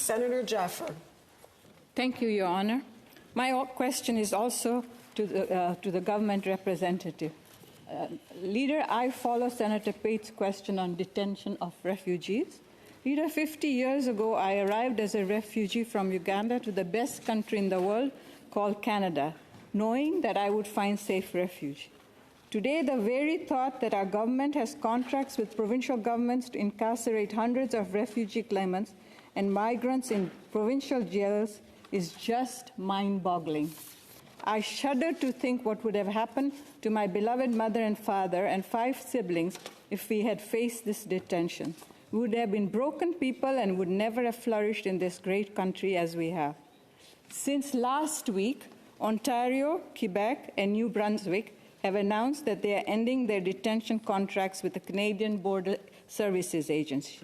Senator Jaffer. Thank you, Your Honor. My question is also to the government representative. Leader, I follow Senator Pate's question on detention of refugees. Leader, 50 years ago, I arrived as a refugee from Uganda to the best country in the world called Canada, knowing that I would find safe refuge. Today, the very thought that our government has contracts with provincial governments to incarcerate hundreds of refugee claimants and migrants in provincial jails is just mind-boggling. I shudder to think what would have happened to my beloved mother and father and 5 siblings if we had faced this detention. We would have been broken people and would never have flourished in this great country as we have. Since last week, Ontario, Quebec, and New Brunswick have announced that they are ending their detention contracts with the Canadian Border Services Agency.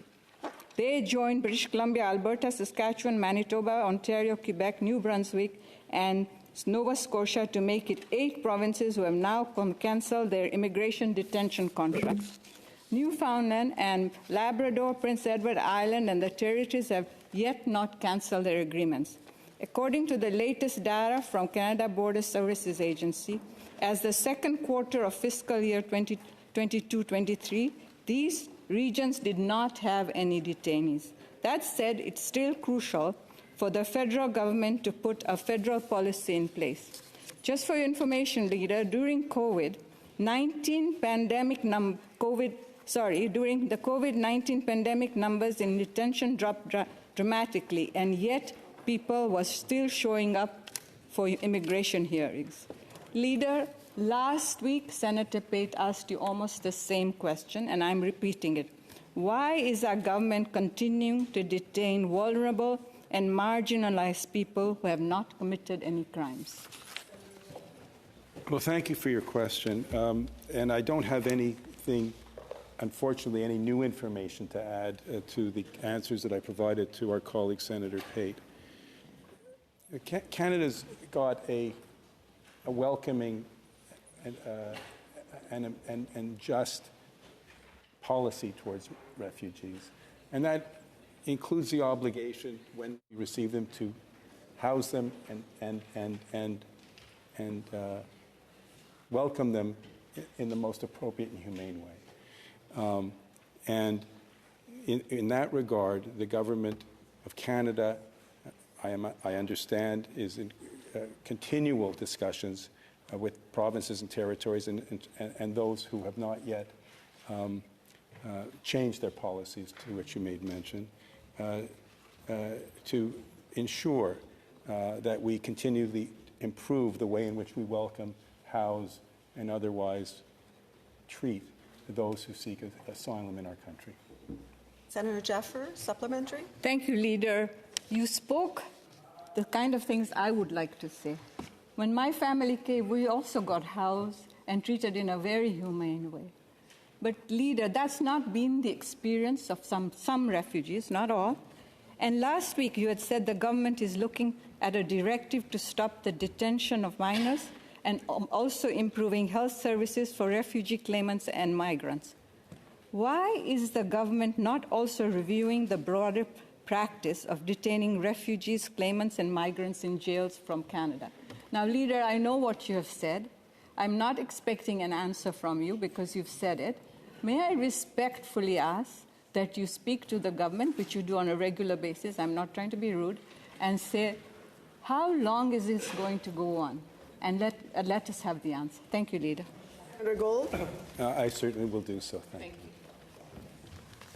They joined British Columbia, Alberta, Saskatchewan, Manitoba, Ontario, Quebec, New Brunswick, and Nova Scotia to make it 8 provinces who have now cancelled their immigration detention contracts. Newfoundland and Labrador, Prince Edward Island, and the territories have yet not cancelled their agreements. According to the latest data from Canada Border Services Agency, as the second quarter of fiscal year 2022-23, these regions did not have any detainees. That said, it's still crucial for the federal government to put a federal policy in place. Just for your information, Leader, during during the COVID-19 pandemic, numbers in detention dropped dramatically, and yet people were still showing up for immigration hearings. Leader, last week, Senator Pate asked you almost the same question, and I'm repeating it. Why is our government continuing to detain vulnerable and marginalized people who have not committed any crimes? Well, thank you for your question. And I don't have anything, unfortunately, any new information to add to the answers that I provided to our colleague, Senator Pate. Canada's got a welcoming and just policy towards refugees. And that includes the obligation, when we receive them, to house them and welcome them in the most appropriate and humane way. And in that regard, the government of Canada, I understand, is in continual discussions with provinces and territories and those who have not yet changed their policies, to which you made mention, to ensure that we continually improve the way in which we welcome, house, and otherwise treat those who seek asylum in our country. Senator Jaffer, supplementary. Thank you, Leader. You spoke the kind of things I would like to say. When my family came, we also got housed and treated in a very humane way. But, Leader, that's not been the experience of some refugees, not all. And last week you had said the government is looking at a directive to stop the detention of minors and also improving health services for refugee claimants and migrants. Why is the government not also reviewing the broader practice of detaining refugees, claimants, and migrants in jails from Canada? Now, Leader, I know what you have said. I'm not expecting an answer from you because you've said it. May I respectfully ask that you speak to the government, which you do on a regular basis, I'm not trying to be rude, and say, how long is this going to go on? And let us have the answer. Thank you, Leader. Senator Gold. I certainly will do so. Thank you.